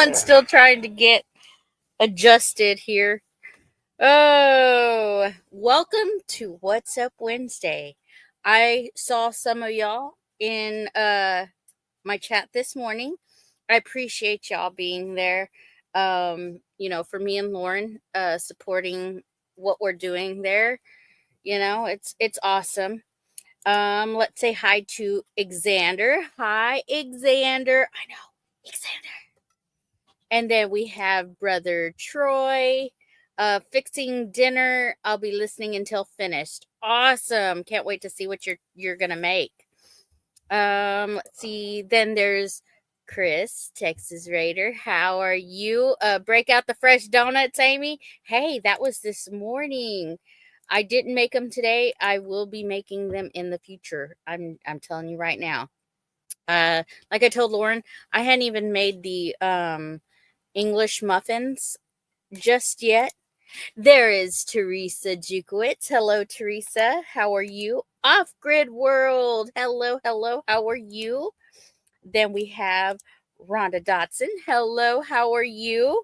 Everyone's still trying to get adjusted here. Oh, welcome to What's Up Wednesday. I saw some of y'all in my chat this morning. I appreciate y'all being there. For me and Lauren supporting what we're doing there. It's awesome. Let's say hi to Xander. Hi, Xander. I know, Xander. And then we have Brother Troy fixing dinner. I'll be listening until finished. Awesome. Can't wait to see what you're gonna make. Let's see. Then there's Chris, Texas Raider. How are you? Break out the fresh donuts, Amy. Hey, that was this morning. I didn't make them today. I will be making them in the future. I'm telling you right now. Like I told Lauren, I hadn't even made the English muffins just yet. There is Teresa Jukowitz. Hello, Teresa. How are you? Off Grid World. Hello, hello. How are you? Then we have Rhonda Dotson. Hello, how are you?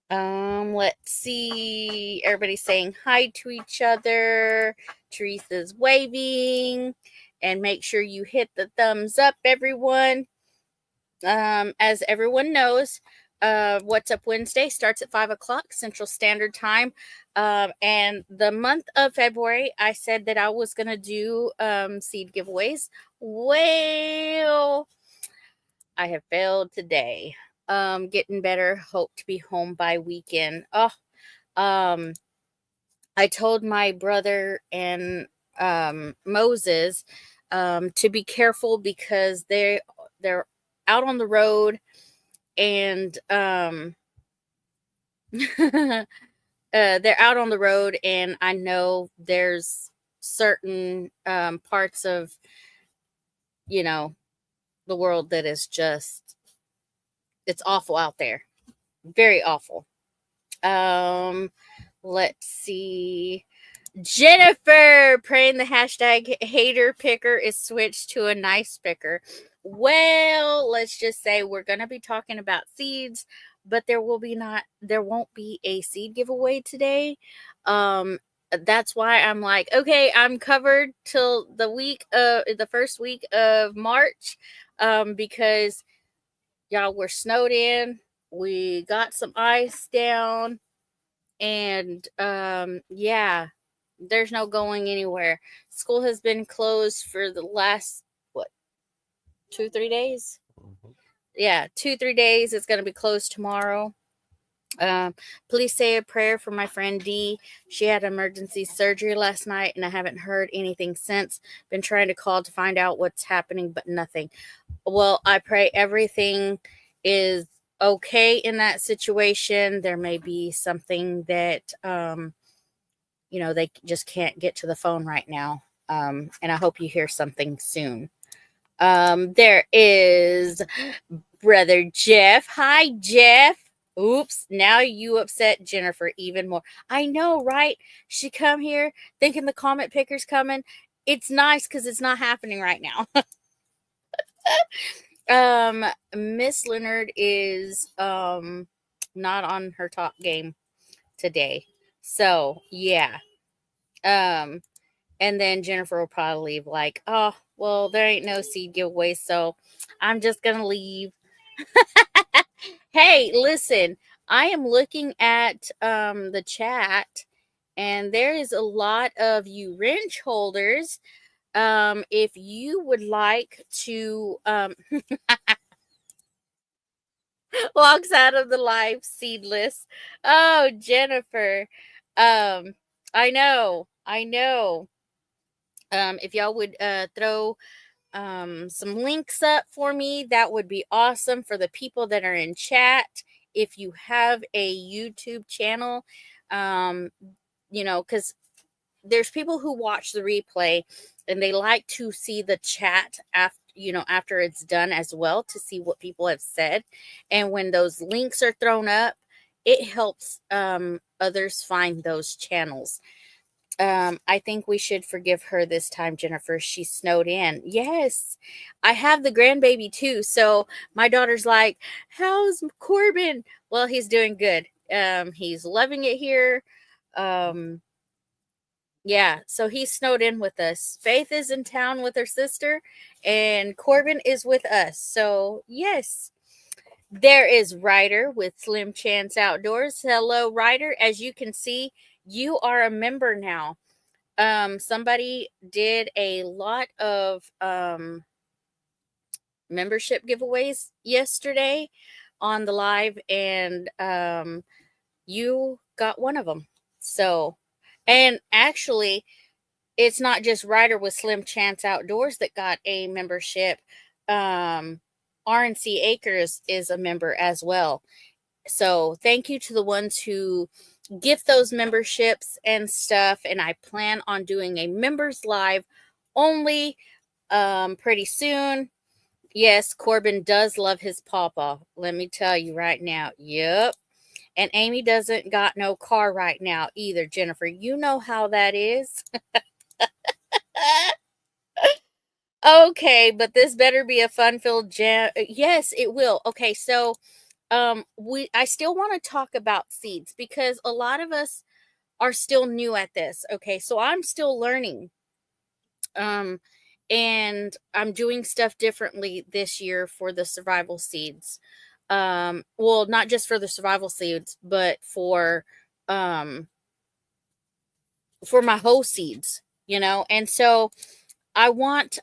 Let's see. Everybody's saying hi to each other. Teresa's waving. And make sure you hit the thumbs up, everyone. As everyone knows, What's Up Wednesday starts at 5 o'clock Central Standard Time. And the month of February, I said that I was going to do seed giveaways. Well, I have failed today. Getting better. Hope to be home by weekend. I told my brother and Moses to be careful because they're out on the road and they're out on the road, and I know there's certain parts of the world that is just, it's awful out there, very awful. Let's see. Jennifer praying the hashtag hater picker is switched to a nice picker. Well, let's just say we're going to be talking about seeds, but there won't be a seed giveaway today. That's why I'm like, okay, I'm covered till the first week of March, because y'all, we're snowed in. We got some ice down, and yeah, there's no going anywhere. School has been closed for the last 2-3 days. Yeah, 2-3 days. It's going to be closed tomorrow. Please say a prayer for my friend Dee. She had emergency surgery last night, and I haven't heard anything since. Been trying to call to find out what's happening, but nothing. Well, I pray everything is okay in that situation. There may be something that they just can't get to the phone right now. And I hope you hear something soon. There is Brother Jeff. Hi, Jeff. Oops, now you upset Jennifer even more. I know, right? She come here thinking the comment picker's coming. It's nice because it's not happening right now. Miss Leonard is not on her top game today. So yeah. And then Jennifer will probably leave like, oh, well, there ain't no seed giveaway, so I'm just gonna leave. Hey, listen, I am looking at the chat, and there is a lot of you wrench holders. If you would like to walks out of the live seedless. Oh, Jennifer. I know. If y'all would throw some links up for me, that would be awesome for the people that are in chat. If you have a YouTube channel, because there's people who watch the replay and they like to see the chat after it's done as well, to see what people have said. And when those links are thrown up, it helps others find those channels. I think we should forgive her this time, Jennifer. She snowed in. Yes, I have the grandbaby too. So my daughter's like, "How's Corbin?" Well, he's doing good. He's loving it here. Um, yeah, so he snowed in with us. Faith is in town with her sister, and Corbin is with us. So yes, there is Ryder with Slim Chance Outdoors. Hello, Ryder. As you can see, you are a member now. Somebody did a lot of membership giveaways yesterday on the live, and you got one of them. So, and actually, it's not just Ryder with Slim Chance Outdoors that got a membership. RNC Acres is a member as well. So thank you to the ones who gift those memberships and stuff. And I plan on doing a members live only pretty soon. Yes, Corbin does love his pawpaw. Let me tell you right now. Yep. And Amy doesn't got no car right now either, Jennifer. You know how that is. Okay, but this better be a fun-filled jam. Yes, it will. Okay, so I still want to talk about seeds because a lot of us are still new at this. Okay, so I'm still learning. Um and I'm doing stuff differently this year for the survival seeds. Well, not just for the survival seeds, but um for my whole seeds, you know. And so I want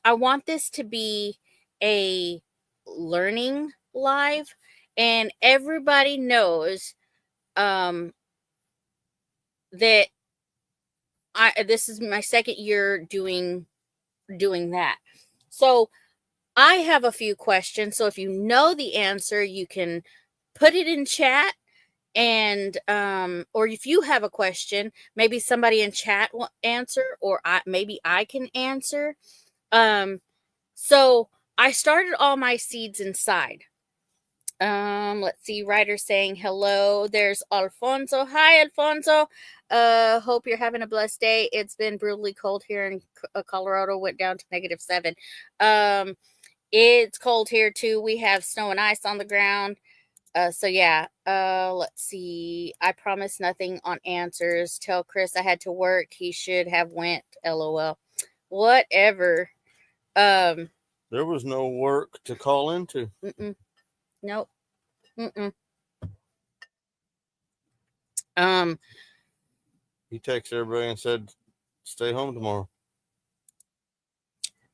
this to be a learning live, and everybody knows um that I this is my second year doing that. So I have a few questions. So if you know the answer, you can put it in chat, and or if you have a question, maybe somebody in chat will answer, or maybe I can answer. Um so I started all my seeds inside. Let's see. Ryder saying hello. There's Alfonso. Hi, Alfonso. Hope you're having a blessed day. It's been brutally cold here in Colorado. Went down to -7. Um, it's cold here too. We have snow and ice on the ground. So yeah. Let's see. I promise nothing on answers. Tell Chris I had to work. He should have went. LOL. Whatever. Um, There was no work to call into. nope. Um, He texted everybody and said, "Stay home tomorrow."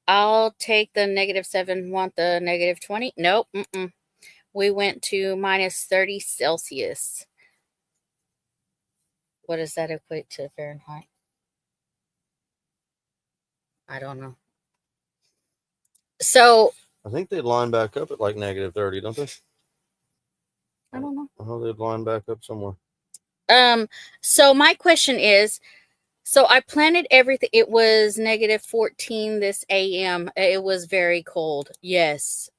I'll take the -7. Want the -20? Nope. We went to -30 Celsius. What does that equate to Fahrenheit? I don't know. So I think they line back up at like -30, don't they? I don't know. I know they'd line back up somewhere. So my question is, so I planted everything. It was -14 this AM. It was very cold. Yes.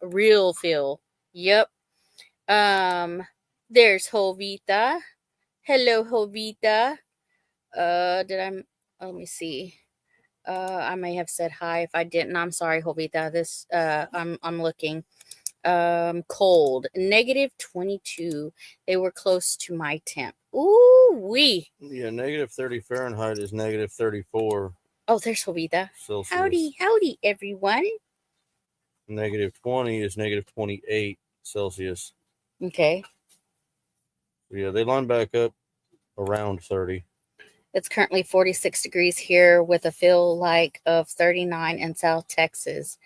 Real feel. Yep. There's Jovita. Hello, Jovita. Let me see. I may have said hi. If I didn't, I'm sorry, Jovita. I'm looking. Cold. -22. They were close to my temp. Ooh wee. Yeah, -30 Fahrenheit is -34. Oh, there's Jovita. Celsius. Howdy, everyone. -20 is -28 Celsius. Okay. Yeah, they line back up around 30. It's currently 46 degrees here with a feel like of 39 in South Texas.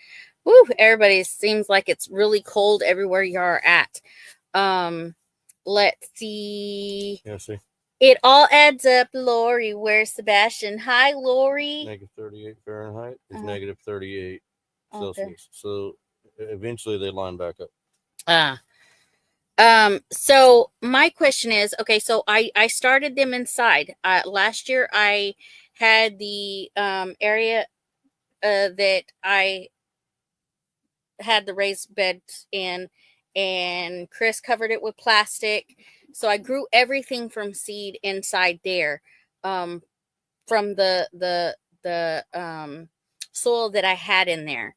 Woo, everybody seems like it's really cold everywhere you are at. Let's see. Yeah, see. It all adds up. Lori, where's Sebastian? Hi, Lori. -38 Fahrenheit is -38 Celsius. Okay. So eventually they line back up. So my question is, okay, so I started them inside. Last year I had the area that I had the raised beds in, and Chris covered it with plastic. So I grew everything from seed inside there. from the soil that I had in there.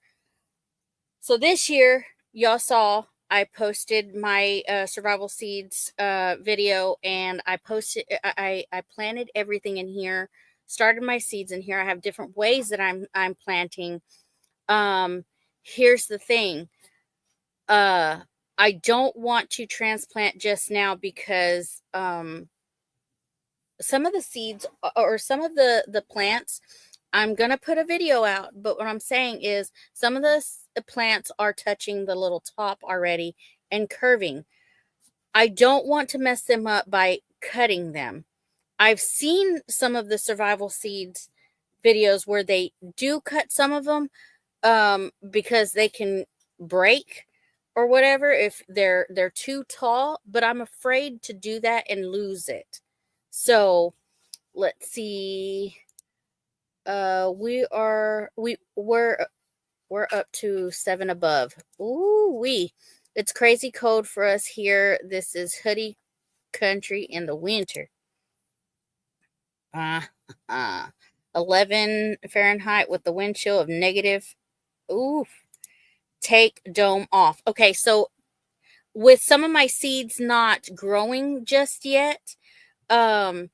So this year, y'all saw I posted my survival seeds video, and I planted everything in here. Started my seeds in here. I have different ways that I'm planting. Um, Here's the thing. Uh, I don't want to transplant just now because some of the seeds or some of the plants, I'm going to put a video out, but what I'm saying is some of the plants are touching the little top already and curving. I don't want to mess them up by cutting them. I've seen some of the survival seeds videos where they do cut some of them because they can break or whatever if they're too tall, but I'm afraid to do that and lose it. So let's see. We're up to 7 above. Ooh wee. It's crazy cold for us here. This is hoodie country in the winter. Uh, uh 11 Fahrenheit with the wind chill of negative. Ooh. Take dome off. Okay, so with some of my seeds not growing just yet, um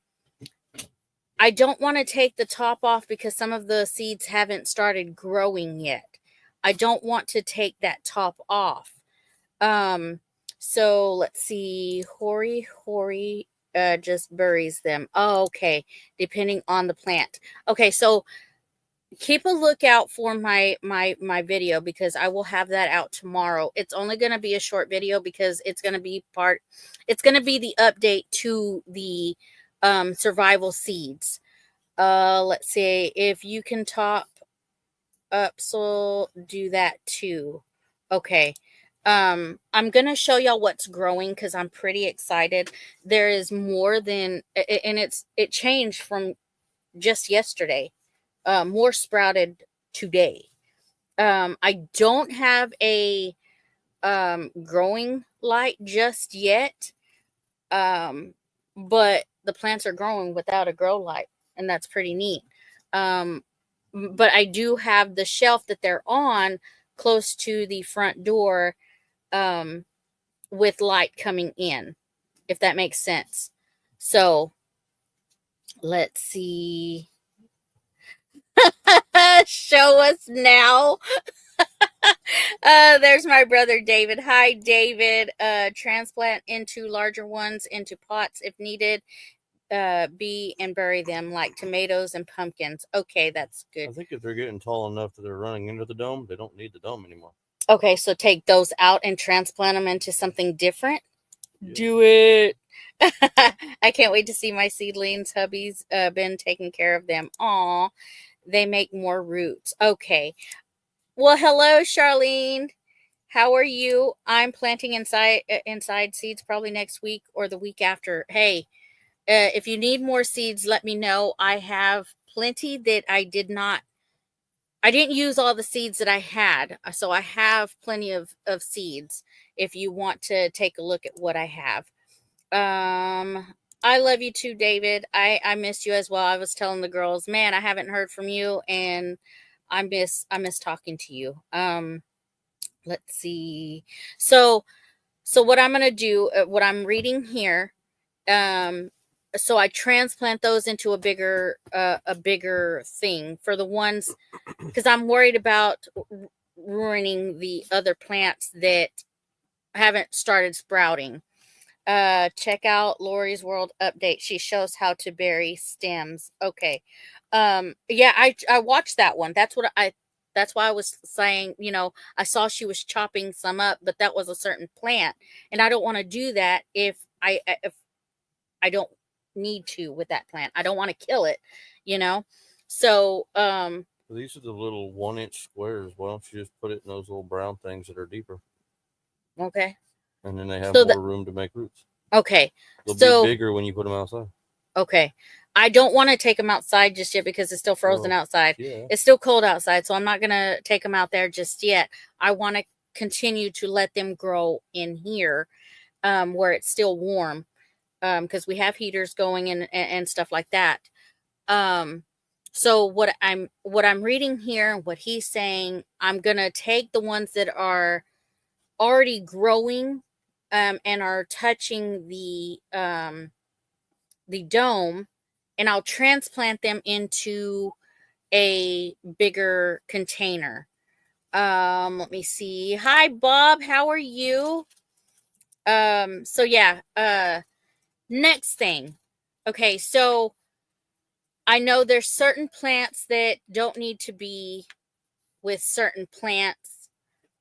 I don't want to take the top off because some of the seeds haven't started growing yet. I don't want to take that top off. Um, so let's see. Hori just buries them. Oh, okay. Depending on the plant. Okay, so keep a lookout for my video because I will have that out tomorrow. It's only going to be a short video because it's going to be the update to the survival seeds. Let's see if you can top up, so do that too. Okay. I'm gonna show y'all what's growing because I'm pretty excited. There is more than, and it changed from just yesterday. More sprouted today. I don't have a growing light just yet. But the plants are growing without a grow light, and that's pretty neat. Um, but I do have the shelf that they're on close to the front door, um, with light coming in, if that makes sense. So let's see. Show us now. There's my brother David. Hi, David. Transplant into larger ones into pots if needed. Be and bury them like tomatoes and pumpkins. Okay, that's good. I think if they're getting tall enough that they're running into the dome, they don't need the dome anymore. Okay, so take those out and transplant them into something different. Yeah. Do it. I can't wait to see my seedlings. Hubby's been taking care of them. Aw, they make more roots. Okay. Well, hello, Charlene. How are you? I'm planting inside seeds probably next week or the week after. Hey, if you need more seeds, let me know. I have plenty that I didn't use all the seeds that I had. So I have plenty of seeds if you want to take a look at what I have. I love you too, David. I missed you as well. I was telling the girls, man, I haven't heard from you, and I miss talking to you. Let's see. So what I'm going to do, what I'm reading here, um so I transplant those into a bigger thing for the ones, because I'm worried about ruining the other plants that haven't started sprouting. Check out Lori's World Update. She shows how to bury stems. Okay. Yeah, I watched that one. That's why I was saying, I saw she was chopping some up, but that was a certain plant, and I don't want to do that if I don't need to with that plant. I don't want to kill it, you know? So, These are the little 1-inch squares. Why don't you just put it in those little brown things that are deeper? okay. And then they have So more room to make roots. Okay. They'll be bigger when you put them outside. Okay. I don't want to take them outside just yet because it's still frozen outside. Yeah. It's still cold outside, so I'm not going to take them out there just yet. I want to continue to let them grow in here, where it's still warm, because we have heaters going and stuff like that. Um, so what I'm reading here, what he's saying, I'm gonna take the ones that are already growing, and are touching the dome, and I'll transplant them into a bigger container. Let me see. Hi, Bob. How are you? So yeah. Next thing. Okay, so I know there's certain plants that don't need to be with certain plants.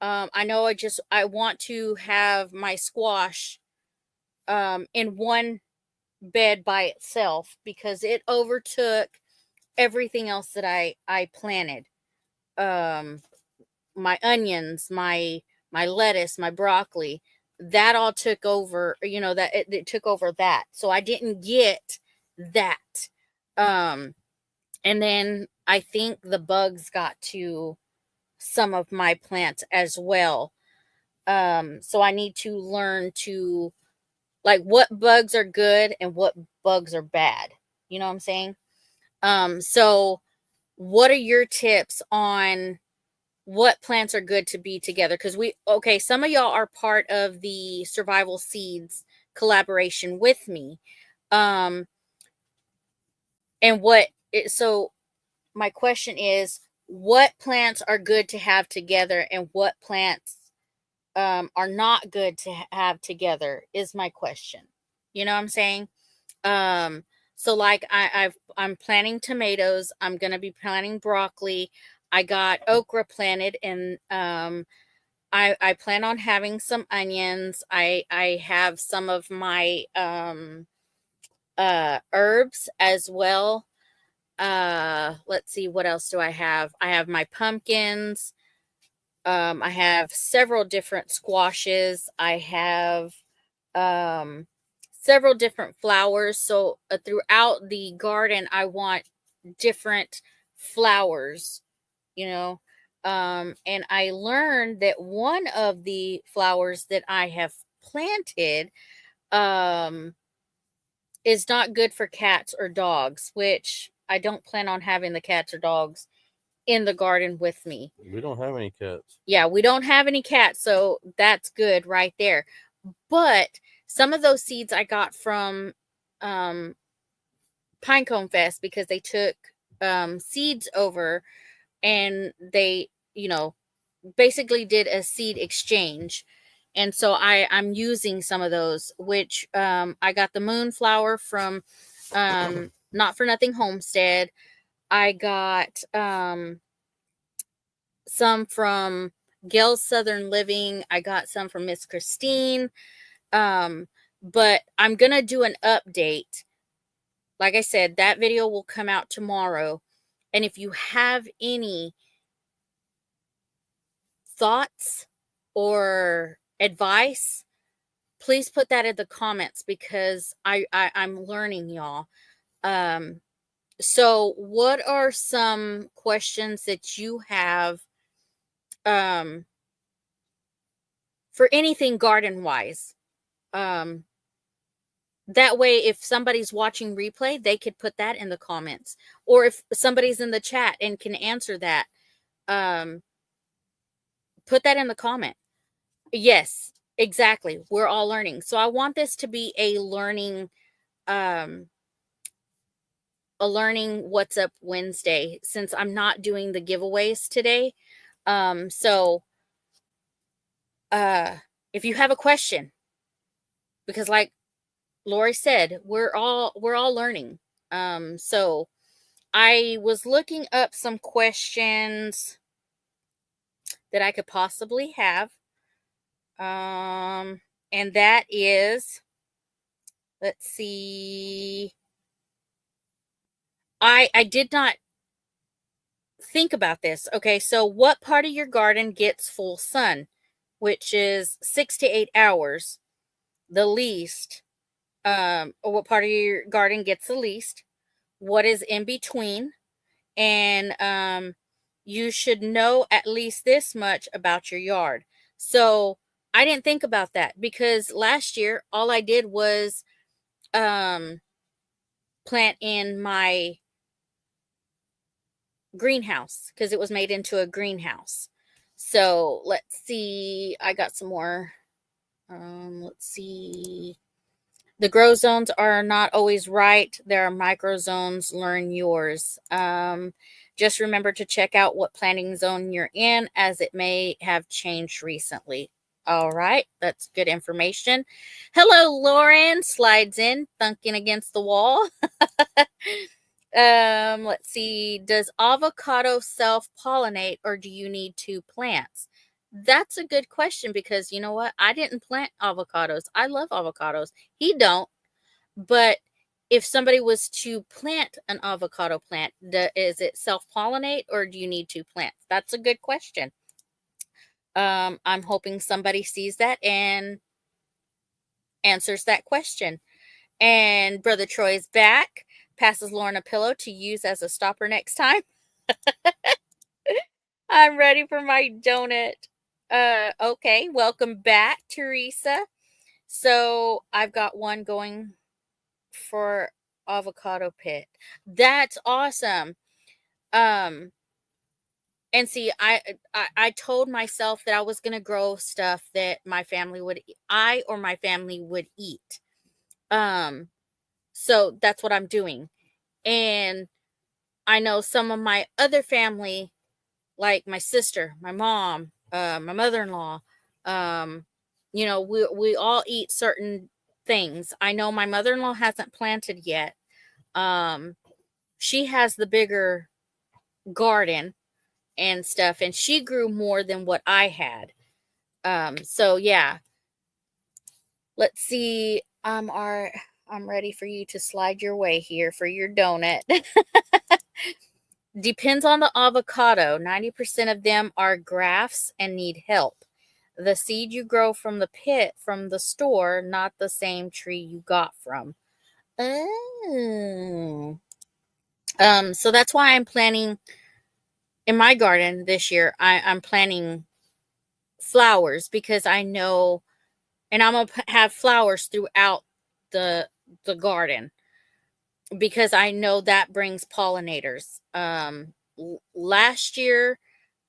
I know I want to have my squash in one bed by itself because it overtook everything else that I planted. Um my onions, my lettuce, my broccoli, that all took over, that it took over that. So I didn't get that. Um and then I think the bugs got to some of my plants as well. So I need to learn to, like, what bugs are good and what bugs are bad. You know what I'm saying? So what are your tips on what plants are good to be together? Because okay, some of y'all are part of the Survival Seeds collaboration with me. Um, and so my question is, what plants are good to have together and what plants are not good to have together is my question. You know what I'm saying? Um, so like I'm planting tomatoes. I'm gonna be planting broccoli. I got okra planted, and I plan on having some onions. I have some of my herbs as well. Let's see, what else do I have? I have my pumpkins. I have several different squashes. I have um several different flowers. So throughout the garden I want different flowers, you know. And I learned that one of the flowers that I have planted um is not good for cats or dogs, which I don't plan on having the cats or dogs in the garden with me. We don't have any cats. Yeah, we don't have any cats, so that's good right there. But some of those seeds I got from um Pinecone Fest because they took seeds over, and they, basically did a seed exchange. And so I'm using some of those, which I got the moonflower from Not For Nothing Homestead. I got some from Gail's Southern Living. I got some from Miss Christine. But I'm gonna do an update. Like I said, that video will come out tomorrow. And if you have any thoughts or advice, please put that in the comments because I'm learning, y'all. Um, so what are some questions that you have um for anything garden wise? Um, that way, if somebody's watching replay, they could put that in the comments. Or if somebody's in the chat and can answer that, um, put that in the comment. Yes, exactly. We're all learning. So I want this to be um, a learning What's Up Wednesday, since I'm not doing the giveaways today. So uh, if you have a question, because like Lori said, we're all learning. So I was looking up some questions that I could possibly have. And that is, let's see. I did not think about this. Okay, so what part of your garden gets full sun, which is 6 to 8 hours, the least? Or what part of your garden gets the least? What is in between? And you should know at least this much about your yard. So I didn't think about that because last year all I did was um plant in my greenhouse because it was made into a greenhouse. So let's see. I got some more. Let's see. The grow zones are not always right. There are micro zones. Learn yours. Just remember to check out what planting zone you're in, as it may have changed recently. All right, that's good information. Hello, Lauren. Slides in, thunking against the wall. Let's see. Does avocado self pollinate, or do you need two plants? That's a good question, because you know what? I didn't plant avocados. I love avocados. He don't. But if somebody was to plant an avocado plant, is it self pollinate, or do you need two plants? That's a good question. I'm hoping somebody sees that and answers that question. And Brother Troy is back. Passes Lauren a pillow to use as a stopper next time. I'm ready for my donut. Okay, welcome back, Teresa. So I've got one going for avocado pit. That's awesome. Um, and see, I told myself that I was gonna grow stuff that my family would, I or my family would eat. Um, so that's what I'm doing. And I know some of my other family, like my sister, my mom, my mother-in-law, um, we all eat certain things. I know my mother-in-law hasn't planted yet. Um, she has the bigger garden and stuff, and she grew more than what I had. So yeah, let's see. I'm ready for you to slide your way here for your donut. Depends on the avocado. 90% of them are grafts and need help. The seed you grow from the pit from the store, not the same tree you got from. Oh. So that's why I'm planning in my garden this year. I'm planting flowers, because I know, and I'm gonna have flowers throughout the the garden, because I know that brings pollinators. Last year,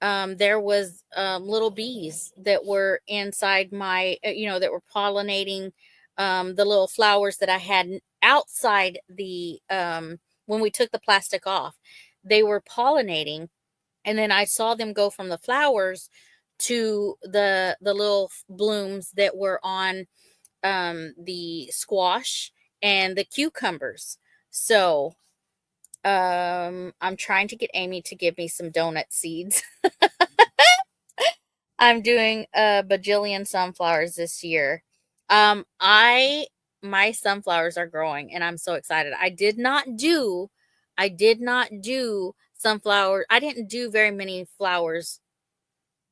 there was little bees that were inside my, that were pollinating the little flowers that I had outside the, when we took the plastic off. They were pollinating, and then I saw them go from the flowers to the little blooms that were on the squash and the cucumbers. So I'm trying to get Amy to give me some donut seeds. I'm doing a bajillion sunflowers this year. I My sunflowers are growing, and I'm so excited. I did not do sunflower. I didn't do very many flowers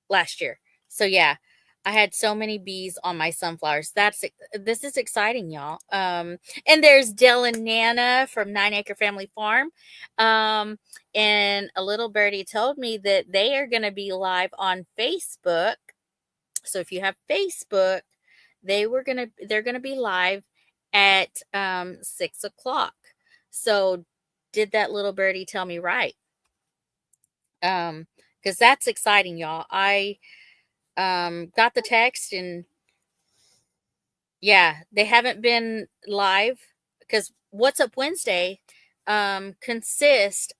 last year. So yeah, I had so many bees on my sunflowers. This is exciting, y'all. And there's Dell and Nana from 9 Acre Family Farm. Um, and a little birdie told me that they are going to be live on Facebook. So if you have Facebook, they're gonna be live at 6 o'clock. So did that little birdie tell me right? Because that's exciting, y'all. I got the text, and yeah, they haven't been live, because What's Up Wednesday consisted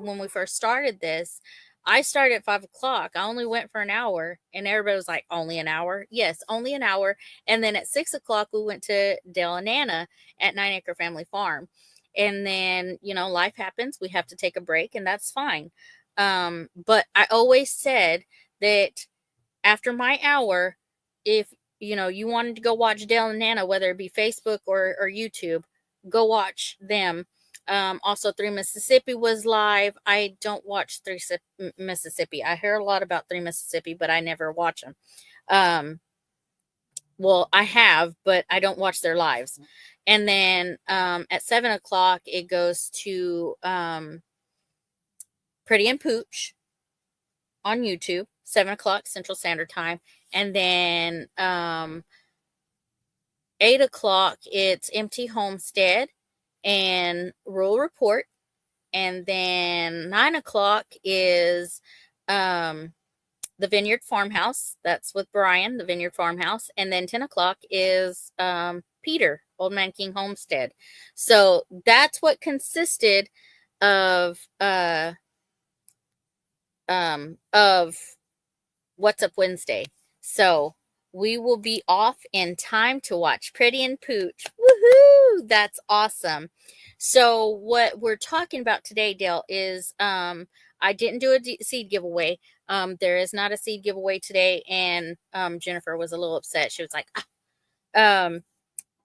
when we first started this. I started at 5 o'clock. I only went for an hour, and everybody was like, "Only an hour?" Yes, only an hour. And then at 6 o'clock, we went to Dale and Anna at 9 Acre Family Farm. And then, life happens. We have to take a break, and that's fine. But I always said that after my hour, if you wanted to go watch Dale and Nana, whether it be Facebook or YouTube, go watch them. Also, Three Mississippi was live. I don't watch Mississippi. I hear a lot about Three Mississippi, but I never watch them. Well, I have, but I don't watch their lives. And then at 7 o'clock, it goes to Pretty and Pooch on YouTube, 7 o'clock Central Standard Time. And then 8 o'clock, it's Empty Homestead and Rural Report. And then 9 o'clock is the Vineyard Farmhouse. That's with Brian, the Vineyard Farmhouse. And then 10 o'clock is Peter, Old Man King Homestead. So that's what consisted of What's Up Wednesday. So we will be off in time to watch Pretty and Pooch. Woohoo! That's awesome. So what we're talking about today, Dale, is I didn't do a seed giveaway. There is not a seed giveaway today, and Jennifer was a little upset. She was like,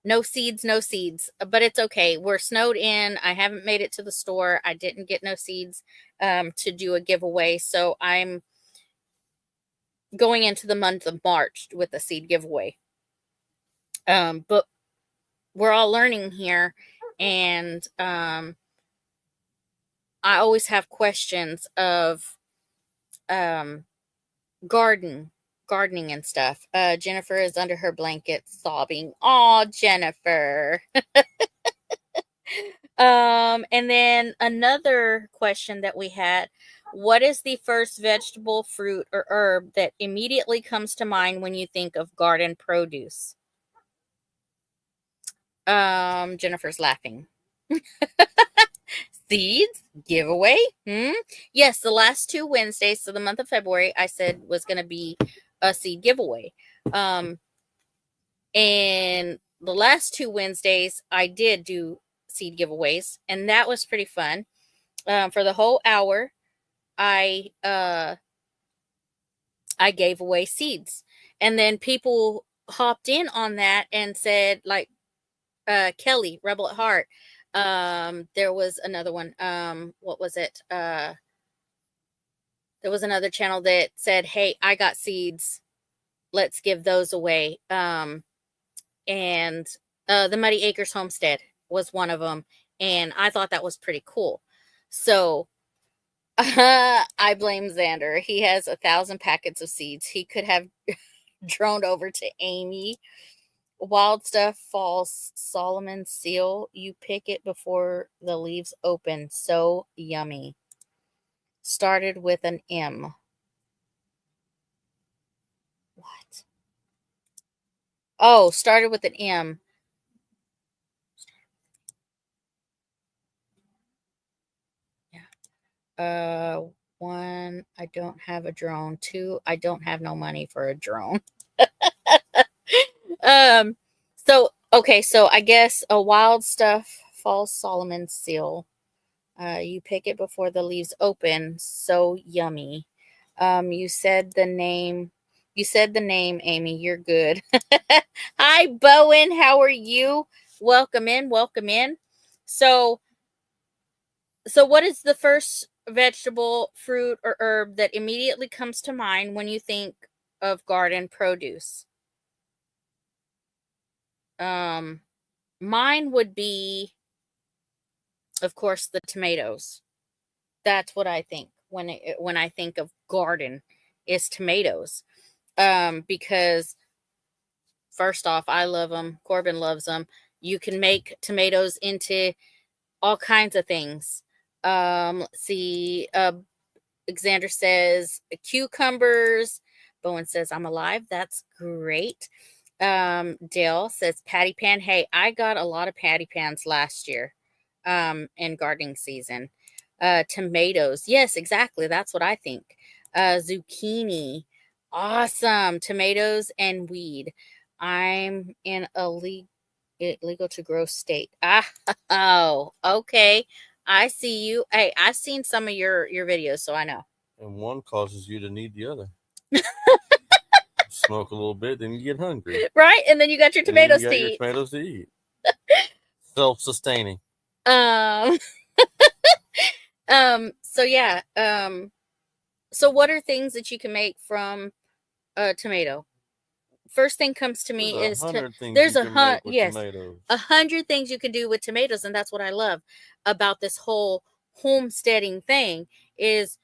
no seeds, no seeds. But it's okay. We're snowed in. I haven't made it to the store. I didn't get no seeds to do a giveaway. So I'm going into the month of March with a seed giveaway. But we're all learning here, and I always have questions of gardening and stuff. Jennifer is under her blanket sobbing. Aw, Jennifer. And then another question that we had: what is the first vegetable, fruit, or herb that immediately comes to mind when you think of garden produce? Jennifer's laughing. Seeds giveaway. Yes, the last 2 Wednesdays, so the month of February, I said was going to be a seed giveaway. And the last 2 Wednesdays, I did do seed giveaways, and that was pretty fun. For the whole hour, I gave away seeds, and then people hopped in on that and said, like, Kelly, Rebel at Heart. There was another one. What was it? There was another channel that said, "Hey, I got seeds. Let's give those away." And the Muddy Acres Homestead was one of them, and I thought that was pretty cool. So I blame Xander. He has 1,000 packets of seeds. He could have droned over to Amy. Wild Stuff False Solomon Seal. You pick it before the leaves open. So yummy. Started with an M. What? Oh, started with an M. Yeah. 1, I don't have a drone. 2, I don't have no money for a drone. So okay, so I guess a Wild Stuff False Solomon Seal. You pick it before the leaves open. So yummy. You said the name. You said the name, Amy. You're good. Hi, Bowen. How are you? Welcome in. Welcome in. So what is the first vegetable, fruit, or herb that immediately comes to mind when you think of garden produce? Mine would be, of course, the tomatoes. That's what I think when I think of garden, is tomatoes. Because first off, I love them. Corbin loves them. You can make tomatoes into all kinds of things. Let's see. Alexander says cucumbers. Bowen says I'm alive. That's great. Dale says patty pan. Hey, I got a lot of patty pans last year in gardening season. Tomatoes. Yes, exactly. That's what I think. Zucchini. Awesome. Tomatoes and weed. I'm in a legal to grow state. Oh, okay. I see you. Hey, I've seen some of your videos, so I know. And one causes you to need the other. Smoke a little bit, then you get hungry. Right? And then you got your tomatoes you got to your eat. tomatoes to eat. Self-sustaining. So yeah. So what are things that you can make from a tomato? First thing comes to me There's is 100 things there's you a can make with yes, tomatoes. 100 things you can do with tomatoes, and that's what I love about this whole homesteading thing is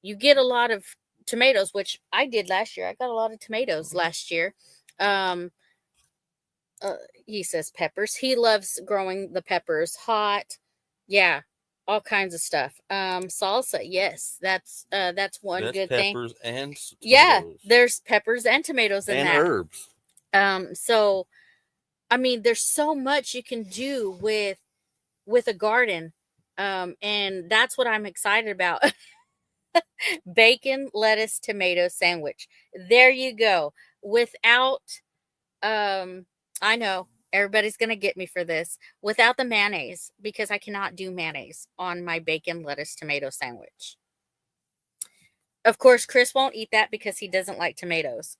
you get a lot of tomatoes, which I did last year. I got a lot of tomatoes last year. Um, he says peppers. He loves growing the peppers hot. Yeah. all kinds of stuff. Salsa, yes, that's one That's good thing. peppers and Yeah, tomatoes there's peppers and tomatoes in and that. herbs. So I mean, there's so much you can do with a garden. And that's what I'm excited about. Bacon, lettuce, tomato sandwich. There you go. Without um I know everybody's going to get me for this. Without the mayonnaise, because I cannot do mayonnaise on my bacon, lettuce, tomato sandwich. Of course, Chris won't eat that because he doesn't like tomatoes.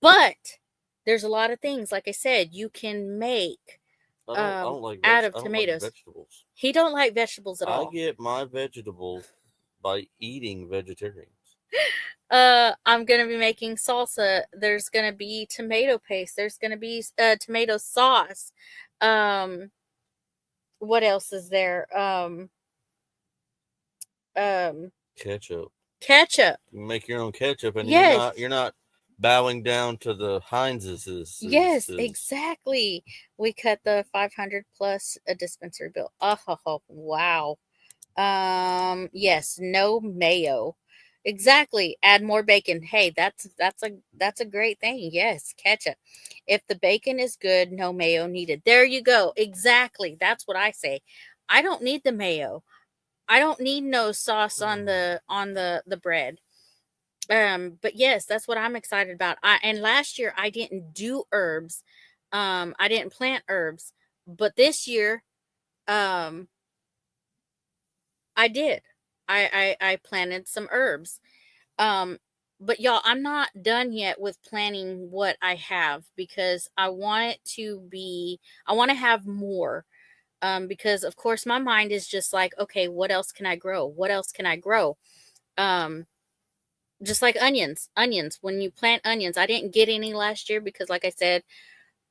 But there's a lot of things, like I said, you can make out of I don't like tomatoes. vegetables. He don't like vegetables at I all. get my vegetables by eating vegetarians. I'm gonna be making salsa. There's gonna be tomato paste. There's gonna be tomato sauce. Um, what else is there? Um, Ketchup. ketchup. You can make your own ketchup, and Yes, you're not bowing down to the Heinz's. yes, exactly. We cut the 500 plus a dispensary bill. Oh, wow. Yes, no mayo. Exactly. Add more bacon. Hey, that's a great thing. Yes, ketchup. If the bacon is good, no mayo needed. There you go. Exactly. That's what I say. I don't need the mayo. I don't need no sauce on the bread. But yes, that's what I'm excited about. And last year I didn't do herbs. I didn't plant herbs, but this year um I did. I planted some herbs. Um, but y'all, I'm not done yet with planning what I have because I want to have more. Because of course my mind is just like, okay, what else can I grow? What else can I grow? Um, just like onions. Onions. When you plant onions, I didn't get any last year because, like I said,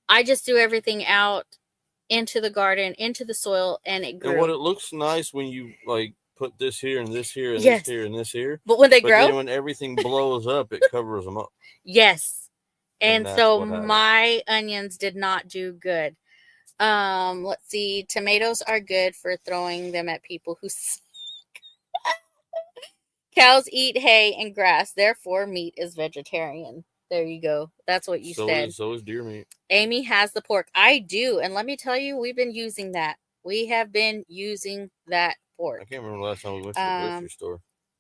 I just threw everything out into the garden, into the soil, and it And what grew. it looks nice when you like put this here and this here and this Yes. here and this here, But when they but grow, then when everything blows up, it covers them up, yes. and And that's so what happens. my onions did not do good. Let's see. Tomatoes are good for throwing them at people cows eat hay and grass, therefore meat is vegetarian. There you go. That's what you said. So is deer meat. Amy has the pork. I do, and let me tell you, we've been using that. We have been using that I pork. can't remember the last time we went to the grocery Um, store.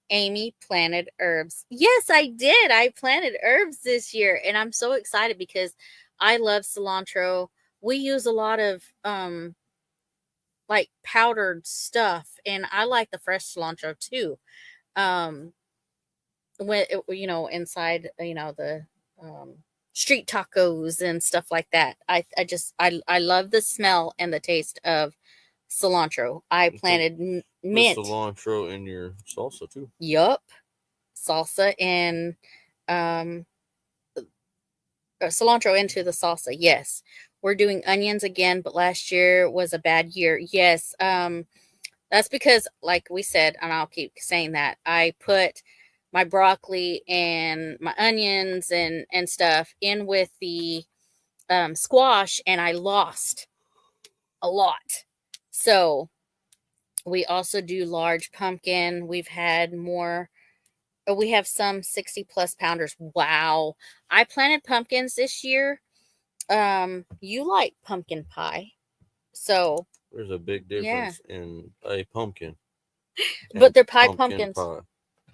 Amy planted herbs. Yes, I did. I planted herbs this year, and I'm so excited because I love cilantro. We use a lot of like powdered stuff, and I like the fresh cilantro too. Um, when inside the um street tacos and stuff like that. I love the smell and the taste of cilantro. I You put planted put mint. cilantro in your salsa too. Yup, salsa and um cilantro into the salsa. Yes, we're doing onions again, but last year was a bad year. Yes, that's because, like we said, and I'll keep saying that, I put my broccoli and my onions and stuff in with the squash, and I lost a lot. So we also do large pumpkin. We've had more. We have some 60 plus pounders. Wow. I planted pumpkins this year. You like pumpkin pie. So, There's a big yeah. difference in a pumpkin But and they're pie pumpkin pumpkins. pie.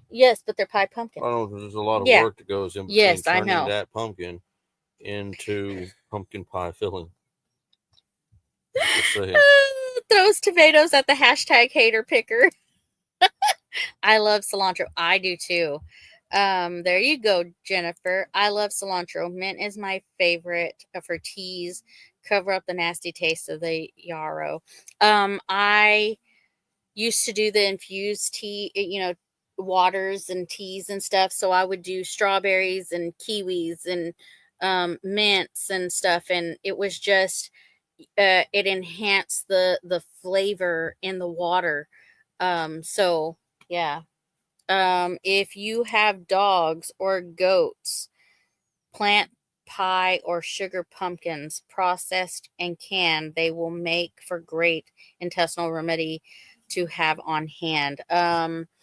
Yes, but they're pie I pumpkins. don't know. There's a lot of Yeah. work that goes in between Yes, I turning know. that pumpkin into pumpkin pie filling. Just saying. Those tomatoes at the hashtag hater picker. I love cilantro. I do too. There you go, Jennifer. I love cilantro. Mint is my favorite for teas. Cover up the nasty taste of the yarrow. I used to do the infused tea, waters and teas and stuff. So I would do strawberries and kiwis and mints and stuff, and it was just it enhanced the flavor in the water. So yeah. If you have dogs or goats, plant pie or sugar pumpkins, processed and canned. They will make for great intestinal remedy. to have on hand.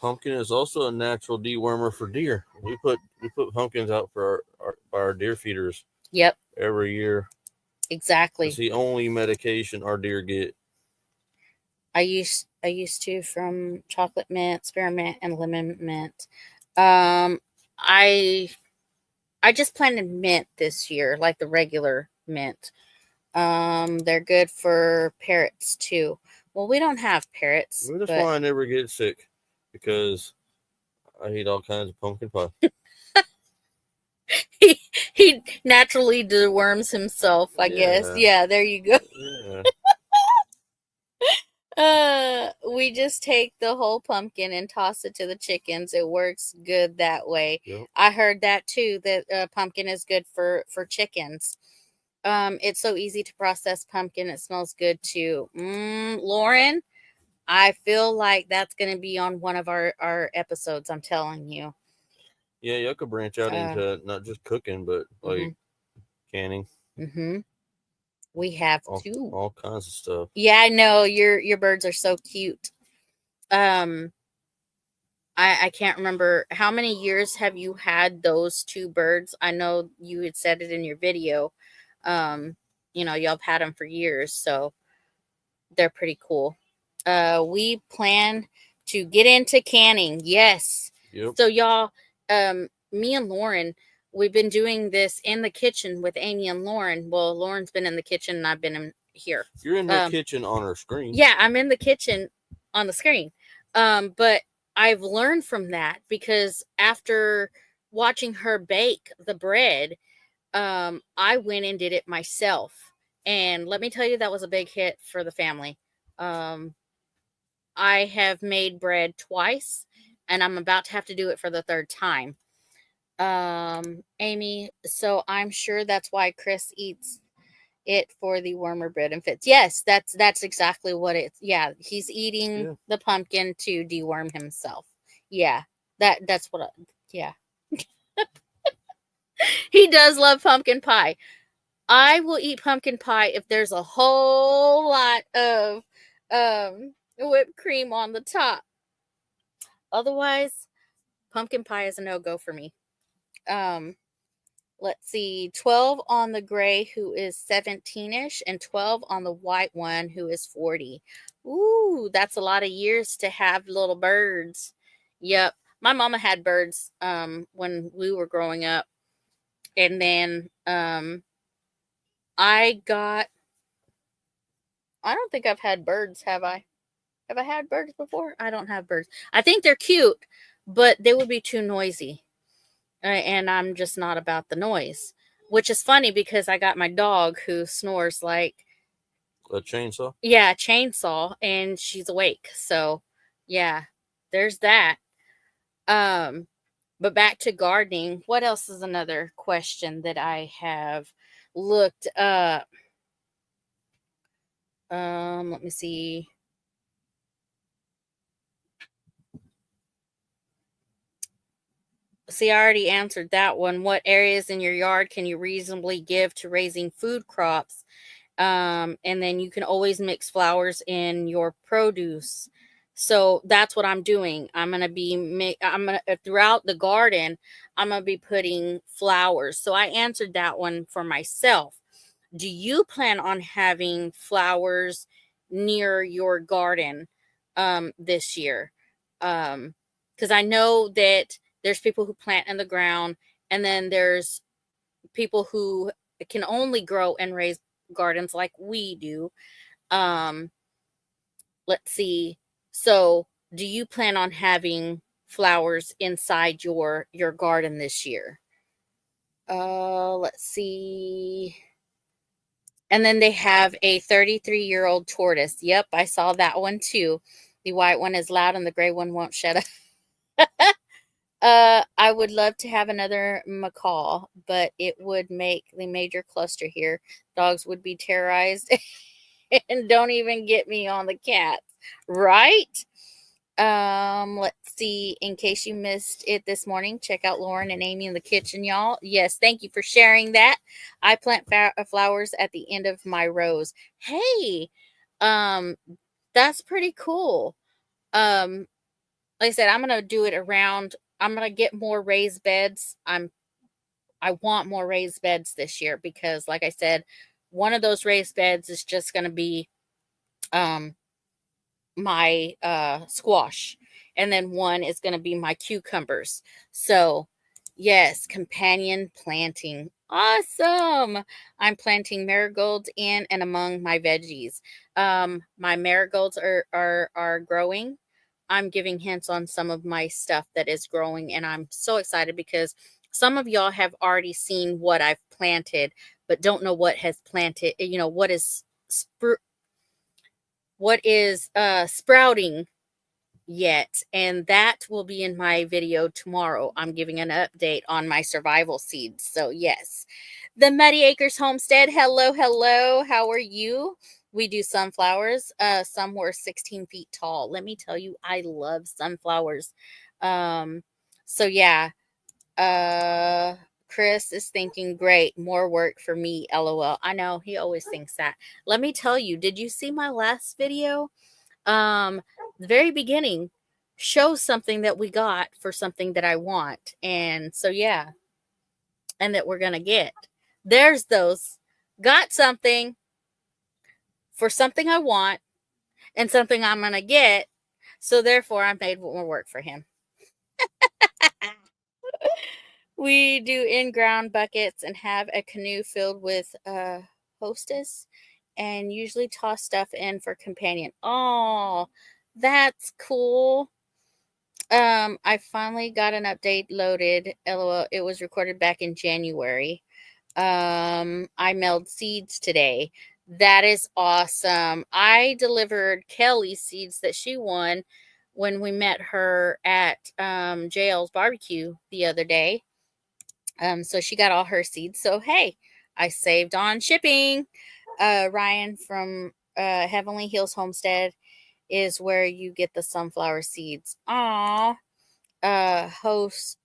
Pumpkin is also a natural dewormer for deer. We put pumpkins out for our deer feeders Yep, every year. It's exactly. the only medication our deer get. I used to from chocolate mint, spearmint, and lemon mint. Um, I I just planted mint this year, like the regular mint. They're good for parrots too. Well, we don't have parrots, Well, that's but why I never get sick, because I eat all kinds of pumpkin pie. he naturally deworms himself, I guess. Yeah, Yeah, there you go. yeah, We just take the whole pumpkin and toss it to the chickens. It works good that way. yep. I heard that too, that pumpkin is good for chickens. It's so easy to process pumpkin. It smells good too. Lauren, I feel like that's going to be on one of our episodes. I'm telling you. Yeah, you could branch out Uh, into not just cooking, but like mhm, canning, mhm. We have all to. all kinds of stuff. Yeah, I know your birds are so cute. Um, I can't remember how many years have you had those two birds. I know you had said it in your video. Um, y'all have had them for years, so they're pretty cool. We plan to get into canning. Yes. Yep. So y'all, me and Lauren, we've been doing this in the kitchen with Amy and Lauren. Well, Lauren's been in the kitchen and I've been in here. You're in the Um, kitchen on our screen. yeah, I'm in the kitchen on the screen. But I've learned from that because after watching her bake the bread, I went and did it myself. And let me tell you, that was a big hit for the family. Um, I have made bread twice, and I'm about to have to do it for the third time. Amy, so I'm sure that's why Chris eats it for the warmer bread and fits. Yes, that's exactly what it's. Yeah, he's eating Yeah. the pumpkin to deworm himself. Yeah, that's what. Yeah, he does love pumpkin pie. I will eat pumpkin pie if there's a whole lot of whipped cream on the top. Otherwise, pumpkin pie is a no go for me. Um, let's see, 12 on the gray, who is 17ish, and 12 on the white one, who is 40. Ooh, that's a lot of years to have little birds. Yep. My mama had birds when we were growing up. And then I got I don't think I've had birds, have I? Have I had birds before? I don't have birds. I think they're cute, but they would be too noisy. And I'm just not about the noise. Which is funny because I got my dog who snores like, A chainsaw. yeah, a chainsaw, and she's awake. So, yeah, there's that. Um, but back to gardening. What else is another question that I have looked up? Let me see. See, I already answered that one. What areas in your yard can you reasonably give to raising food crops? And then you can always mix flowers in your produce. So that's what I'm doing. I'm gonna throughout the garden, I'm gonna be putting flowers. So I answered that one for myself. Do you plan on having flowers near your garden this year? Because I know that there's people who plant in the ground, and then there's people who can only grow and raise gardens like we do. Um, let's see. So, do you plan on having flowers inside your garden this year? Let's see. And then they have a 33-year-old tortoise. Yep, I saw that one too. The white one is loud and the gray one won't shut up. I would love to have another macaw, but it would make the major cluster here. Dogs would be terrorized. And don't even get me on the cats, right? Let's see. In case you missed it this morning, check out Lauren and Amy in the kitchen, y'all. Yes, thank you for sharing that. I plant flowers at the end of my rows. Hey, um, that's pretty cool. Like I said, I'm gonna do it around. I'm gonna get more raised beds. I want more raised beds this year because, like I said, one of those raised beds is just gonna be um my squash, and then one is going to be my cucumbers. So yes, companion planting, awesome. I'm planting marigolds in and among my veggies. My marigolds are growing. I'm giving hints on some of my stuff that is growing, and I'm so excited because some of y'all have already seen what I've planted but don't know what has planted, what is sprouting yet, and that will be in my video tomorrow. I'm giving an update on my survival seeds. So yes, the Muddy Acres Homestead, hello, how are you? We do sunflowers. Some were 16 feet tall. Let me tell you, I love sunflowers. um so yeah. uh Chris is thinking, great, more work for me, lol. I know, he always thinks that. Let me tell you, did you see my last video? The very beginning shows something that we got for something that I want. And so, yeah, and that we're going to get. There's those. Got something for something I want and something I'm going to get. So, therefore, I made more work for him. We do in-ground buckets and have a canoe filled with hostess and usually toss stuff in for companion. Oh, that's cool. I finally got an update loaded. LOL. It was recorded back in January. I mailed seeds today. That is awesome. I delivered Kelly's seeds that she won when we met her at JL's barbecue the other day. So she got all her seeds. So hey, I saved on shipping. Ryan from Heavenly Hills Homestead is where you get the sunflower seeds. Aw. Hostas.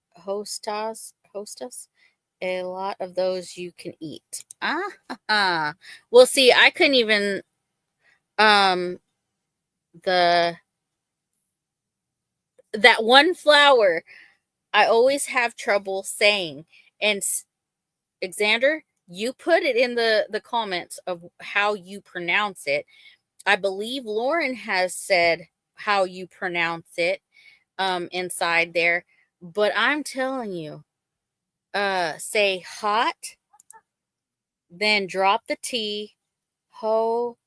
A lot of those you can eat. Well, see, I couldn't even um the that one flower I always have trouble saying. And Xander, you put it in the comments of how you pronounce it. I believe Lauren has said how you pronounce it inside there, but I'm telling you, say hot, then drop the T, ho,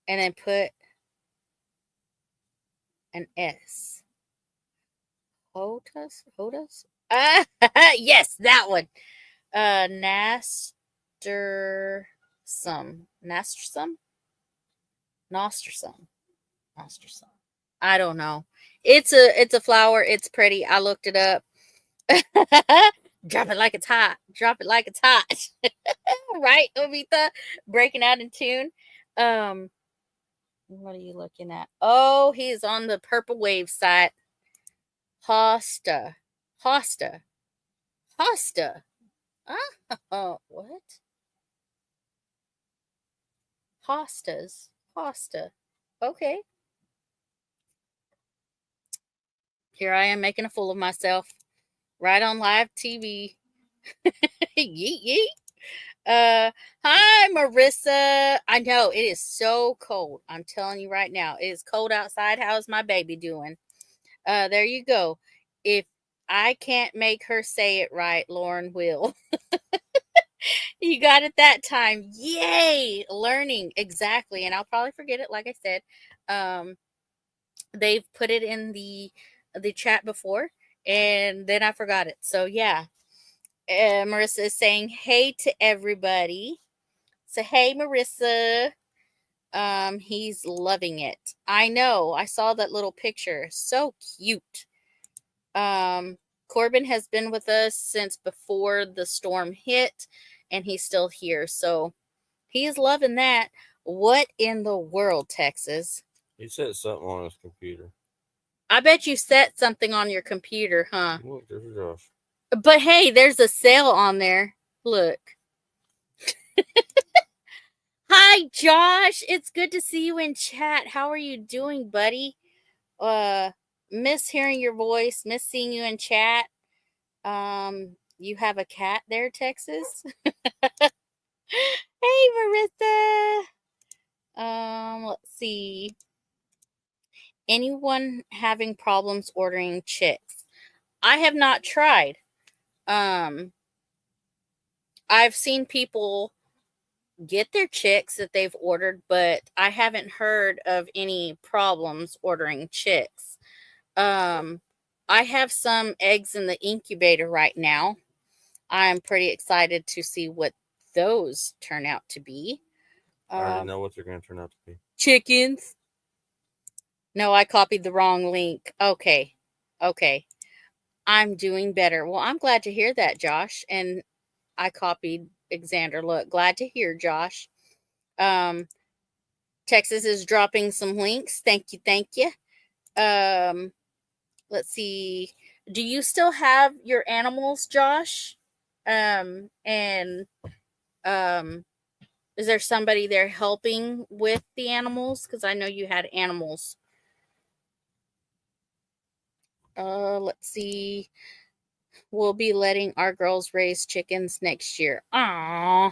and then put an S. Hotus? Yes, that one. Nastersum. Nastersum? Nostersum. Nostersum. I don't know. It's a flower. It's pretty. I looked it up. Drop it like it's hot. Drop it like it's hot. Right, Obita? Breaking out in tune. Um, what are you looking at? Oh, he's on the Purple Wave site. Hosta. Hosta. Hosta. What? Hostas. Hosta. Okay. Here I am making a fool of myself. Right on live TV. Yeet yeet. Hi, Marissa. I know it is so cold. I'm telling you right now, it is cold outside. How's my baby doing? There you go. If I can't make her say it right, Lauren will. You got it that time. Yay! Learning. Exactly. And I'll probably forget it, like I said. They've put it in the chat before, and then I forgot it. So yeah. Marissa is saying hey to everybody. So hey, Marissa. He's loving it. I know. I saw that little picture. So cute. Corbin has been with us since before the storm hit, and he's still here. So he's loving that. What in the world, Texas? He said something on his computer. I bet you set something on your computer, huh? Look, there's Josh. But hey, there's a sale on there. Look. Hi, Josh. It's good to see you in chat. How are you doing, buddy? Miss hearing your voice, miss seeing you in chat. You have a cat there, Texas? Hey, Marissa. Let's see. Anyone having problems ordering chicks? I have not tried. Um, I've seen people get their chicks that they've ordered, but I haven't heard of any problems ordering chicks. I have some eggs in the incubator right now. I'm pretty excited to see what those turn out to be. I already know what they're going to turn out to be. Chickens. No, I copied the wrong link. Okay. I'm doing better. Well, I'm glad to hear that, Josh. And I copied Xander. Look, glad to hear, Josh. Texas is dropping some links. Thank you. Let's see. Do you still have your animals, Josh? And is there somebody there helping with the animals? Because I know you had animals. Let's see. We'll be letting our girls raise chickens next year. Aww.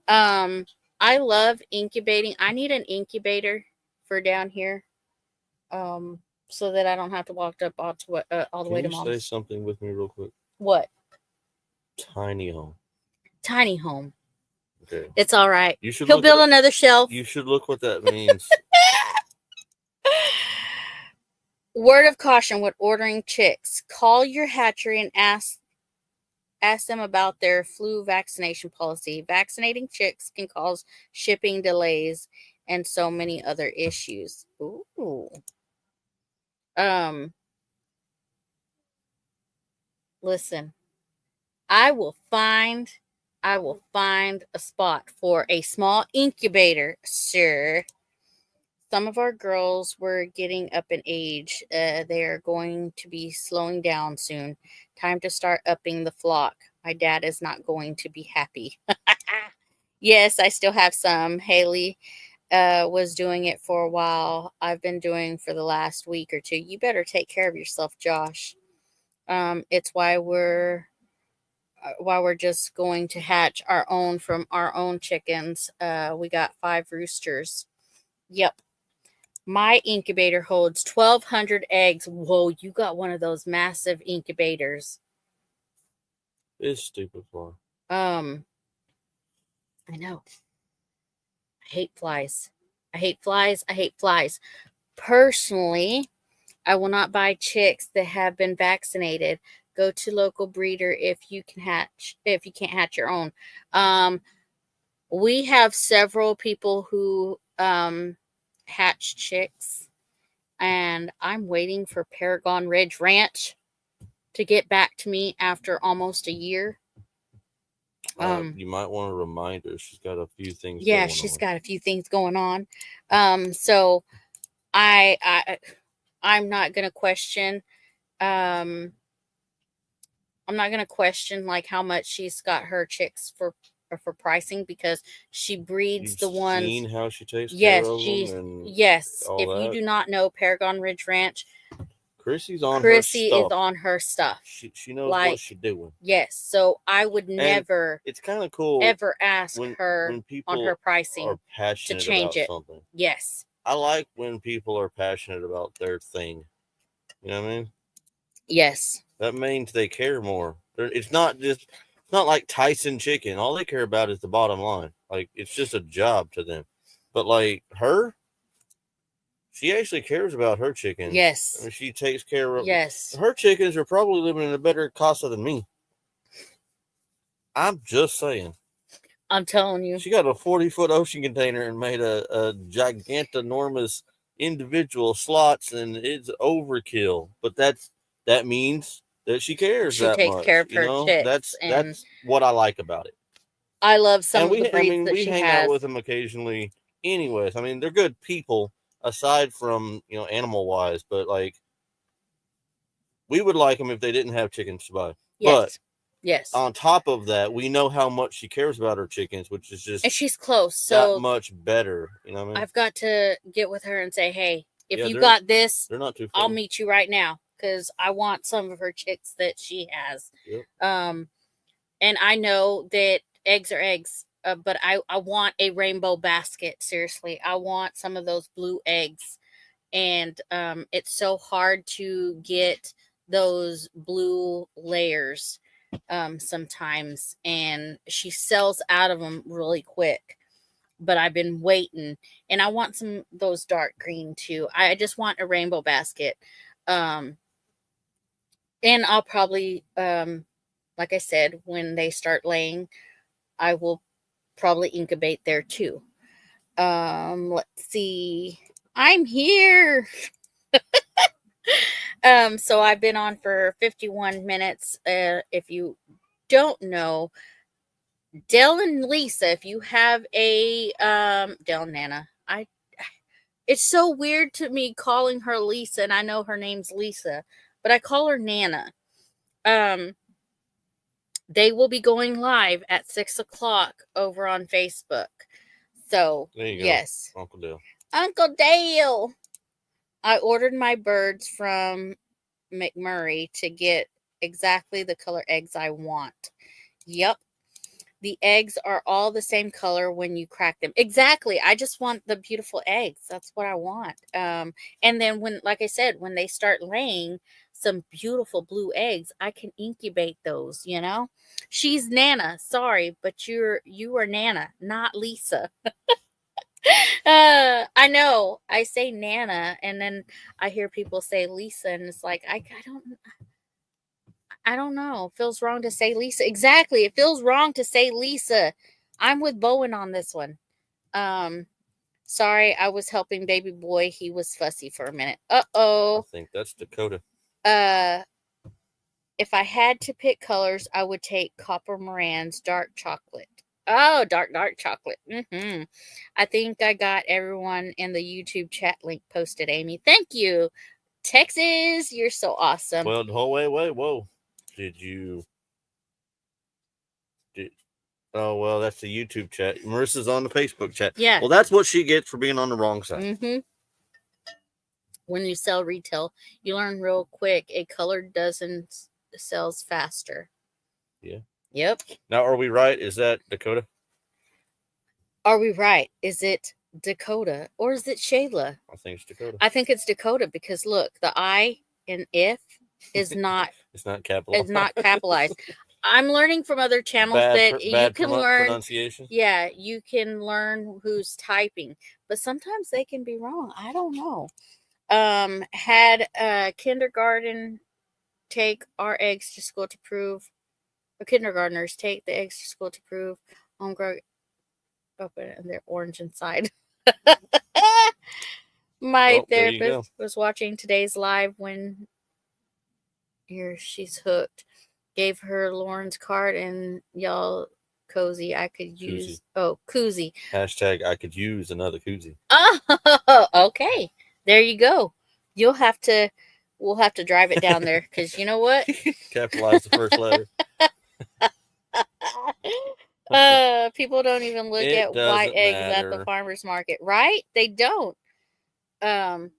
I love incubating. I need an incubator for down here. So that I don't have to walk up all the way to Can Mom's. you say something with me real quick? What? Tiny home. Tiny home. Okay. It's all right. You should He'll build another shelf. You should look what that means. Word of caution with ordering chicks. Call your hatchery and ask them about their flu vaccination policy. Vaccinating chicks can cause shipping delays and so many other issues. Ooh. Listen. I will find a spot for a small incubator, sir. Some of our girls were getting up in age. They are going to be slowing down soon. Time to start upping the flock. My dad is not going to be happy. Yes, I still have some. Haley was doing it for a while. I've been doing for the last week or two. You better take care of yourself, Josh. It's why we're just going to hatch our own from our own chickens. We got 5 roosters. Yep. My incubator holds 1,200 eggs. Whoa, you got one of those massive incubators. It's stupid fly. I know. I hate flies. Personally, I will not buy chicks that have been vaccinated. Go to local breeder if you can't hatch your own. We have several people who hatch chicks, and I'm waiting for Paragon Ridge Ranch to get back to me after almost a year. You might want to remind her she's got a few things. Yeah, she's got a few things going on. So I'm not gonna question. I'm not gonna question like how much she's got her chicks for pricing, because she breeds You've the ones. Seen how she takes care of them and yes. all If that? you do not know Paragon Ridge Ranch, Chrissy is on her stuff. She knows what she's doing. Yes, so I would never. It's kind of cool ever ask her when people on her pricing are passionate to change about it. something. Yes. I like when people are passionate about their thing. You know what I mean? Yes. That means they care more. It's not like Tyson Chicken. All they care about is the bottom line. Like, it's just a job to them. But like her, she actually cares about her chickens. Yes. I mean, she takes care of. Yes. Her chickens are probably living in a better casa than me. I'm just saying. I'm telling you. She got a 40-foot ocean container and made a gigantanormous individual slots, and it's overkill. But that means that she cares that much. She takes care of her chicks. That's what I like about it. I love some of the breeds that she has. We hang out with them occasionally anyways. I mean, they're good people aside from, animal wise, but like, we would like them if they didn't have chickens to buy. Yes. But yes. On top of that, we know how much she cares about her chickens, which is just, and she's close, so that much better. You know what I mean? I've got to get with her and say, hey, if you got this, they're not too I'll meet you right now because I want some of her chicks that she has. Yep. And I know that eggs are eggs, but I want a rainbow basket. Seriously, I want some of those blue eggs. And it's so hard to get those blue layers sometimes, and she sells out of them really quick. But I've been waiting, and I want some those dark green too. I just want a rainbow basket. Um, and I'll probably, like I said, when they start laying, I will probably incubate there too. Let's see. I'm here. So I've been on for 51 minutes. If you don't know, Dell and Lisa, if you have a Dell Nana, it's so weird to me calling her Lisa, and I know her name's Lisa, but I call her Nana. They will be going live at 6:00 over on Facebook. So there you yes, go. Uncle Dale. Uncle Dale. I ordered my birds from McMurray to get exactly the color eggs I want. Yep. The eggs are all the same color when you crack them. Exactly. I just want the beautiful eggs. That's what I want. And then when, like I said, when they start laying some beautiful blue eggs, I can incubate those, you know? She's Nana. Sorry, but you are Nana, not Lisa. I know. I say Nana, and then I hear people say Lisa, and it's like I don't know. It feels wrong to say Lisa. Exactly. It feels wrong to say Lisa. I'm with Bowen on this one. Sorry, I was helping baby boy. He was fussy for a minute. I think that's Dakota. If I had to pick colors, I would take Copper Moran's dark chocolate. Oh, dark chocolate. I think I got everyone in the YouTube chat link posted, Amy. Thank you. Texas, you're so awesome. Well, whoa. Did you? Oh, well, that's the YouTube chat. Marissa's on the Facebook chat. Yeah. Well, that's what she gets for being on the wrong side. When you sell retail, you learn real quick a colored dozen sells faster. Yeah. Yep. Now, are we right? Is that Dakota? Are we right? Is it Dakota or is it Shayla? I think it's Dakota. I think it's Dakota because look, the I in if is not it's not capitalized. It's not capitalized. I'm learning from other channels that you can learn pronunciation. Yeah, you can learn who's typing, but sometimes they can be wrong. I don't know. Had kindergarten take our eggs to school to prove, or kindergartners take the eggs to school to prove homegrown open and they're orange inside. My therapist was watching today's live when here she's hooked. Gave her Lauren's card and y'all cozy. I could use koozie. Hashtag I could use another koozie. Oh, okay. There you go. We'll have to drive it down there because you know what? Capitalize the first letter. People don't even look at white eggs at the farmer's market, right? They don't. And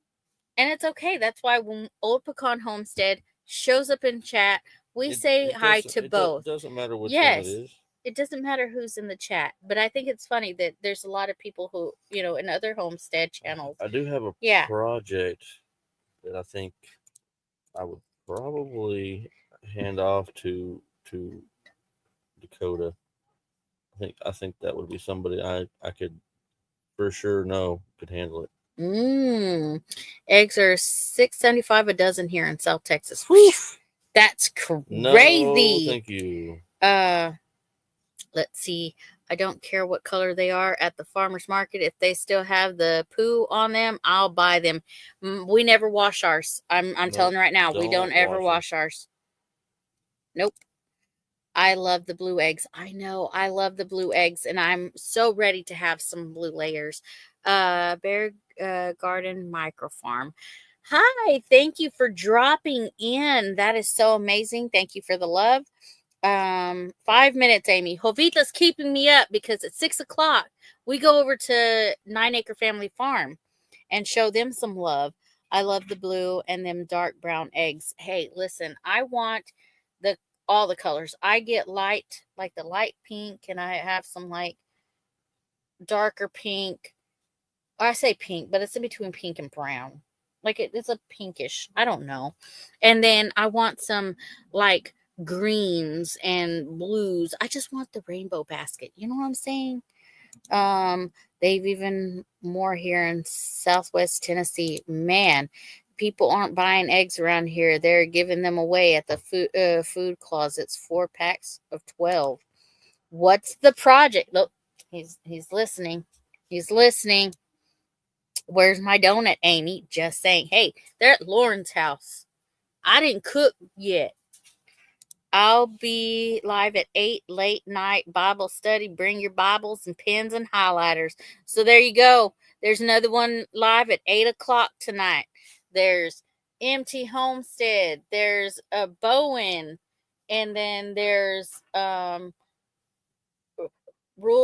it's okay. That's why when Old Pecan Homestead shows up in chat, we say hi to both. It doesn't matter which one it is. It doesn't matter who's in the chat, but I think it's funny that there's a lot of people who, in other homestead channels. I do have a project that I think I would probably hand off to Dakota. I think that would be somebody I could for sure know could handle it. Eggs are $6.75 a dozen here in South Texas. Whew. That's crazy. No, thank you. Let's see. I don't care what color they are at the farmer's market. If they still have the poo on them, I'll buy them. We never wash ours. I'm telling you right now, we don't ever wash ours. Nope. I love the blue eggs. I know. I love the blue eggs, and I'm so ready to have some blue layers. Bear Garden Microfarm. Hi, thank you for dropping in. That is so amazing. Thank you for the love. 5 minutes, Amy. Jovita's keeping me up because at 6:00 we go over to 9 Acre Family Farm, and show them some love. I love the blue and them dark brown eggs. Hey, listen, I want the all the colors. I get light, like the light pink, and I have some like darker pink. I say pink, but it's in between pink and brown. Like it's a pinkish. I don't know. And then I want some like greens and blues. I just want the rainbow basket. You know what I'm saying? They've even more here in Southwest Tennessee. Man, people aren't buying eggs around here. They're giving them away at the food closets. 4 packs of 12. What's the project? Look, he's listening. He's listening. Where's my donut, Amy? Just saying. Hey, they're at Lauren's house. I didn't cook yet. I'll be live at 8 late night Bible study. Bring your Bibles and pens and highlighters. So there you go. There's another one live at 8 o'clock tonight. There's MT Homestead. There's a Bowen. And then there's Rural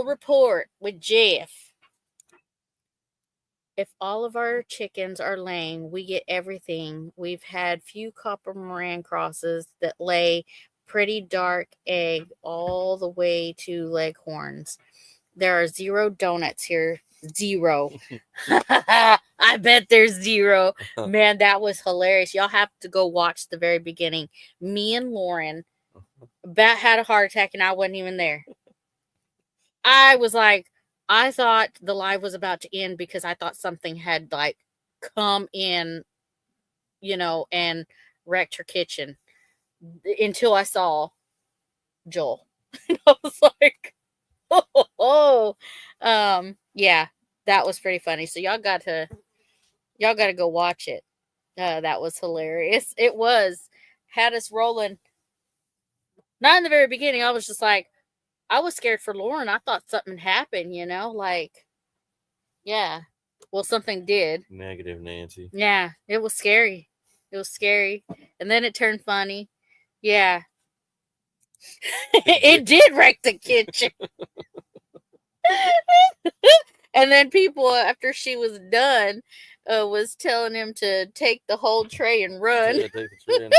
Report with Jeff. If all of our chickens are laying, we get everything. We've had few copper Moran crosses that lay pretty dark egg all the way to leghorns. There are 0 donuts here. 0. I bet there's 0. Man, that was hilarious. Y'all have to go watch the very beginning. Me and Lauren Bat had a heart attack and I wasn't even there. I was like, I thought the live was about to end because I thought something had like come in, and wrecked her kitchen until I saw Joel. And I was like, oh, yeah, that was pretty funny. So y'all got to go watch it. That was hilarious. It had us rolling. Not in the very beginning. I was just like, I was scared for Lauren. I thought something happened, like, yeah. Well, something did. Negative Nancy. Yeah, it was scary. It was scary. And then it turned funny. Yeah. It did wreck the kitchen. And then people, after she was done, was telling him to take the whole tray and run. Yeah, take the tray and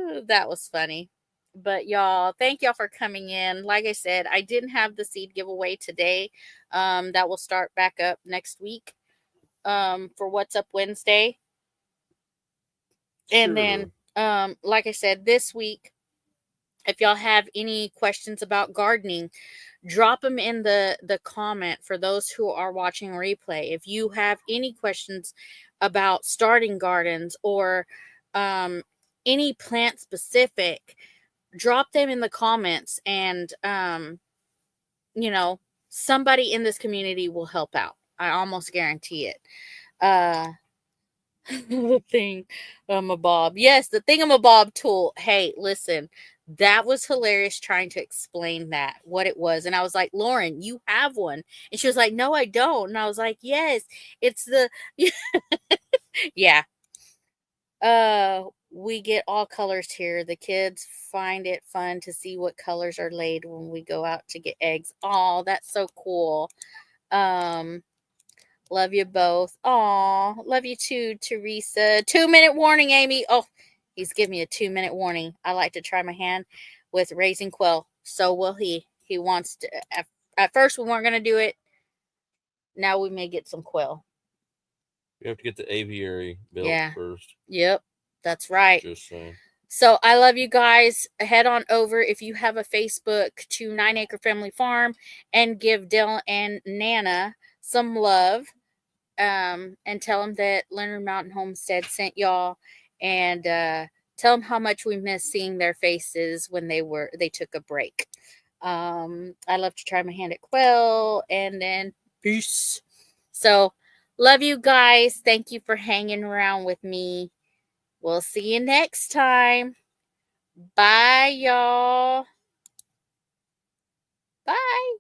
run. That was funny. But y'all, thank y'all for coming in. Like I said, I didn't have the seed giveaway today. That will start back up next week for What's Up Wednesday. And then, like I said, this week, if y'all have any questions about gardening, drop them in the comment for those who are watching replay. If you have any questions about starting gardens or any plant specific, drop them in the comments and somebody in this community will help out. I almost guarantee it. The thingamabob. Yes, the thingamabob tool. Hey, listen, that was hilarious trying to explain what it was. And I was like, Lauren, you have one. And she was like, no, I don't. And I was like, yes, it's the yeah. We get all colors here. The kids find it fun to see what colors are laid when we go out to get eggs. Oh, that's so cool. Love you both. Aw, love you too, Teresa. 2-minute warning, Amy. Oh, he's giving me a 2-minute warning. I like to try my hand with raising quail. So will he. He wants to. At first, we weren't going to do it. Now we may get some quail. You have to get the aviary built first. Yep, that's right. Just saying. So I love you guys. Head on over if you have a Facebook to 9 Acre Family Farm and give Dell and Nana some love. And tell them that Leonard Mountain Homestead sent y'all, and tell them how much we miss seeing their faces when they took a break. I love to try my hand at quail, and then peace. So love you guys. Thank you for hanging around with me. We'll see you next time. Bye, y'all. Bye.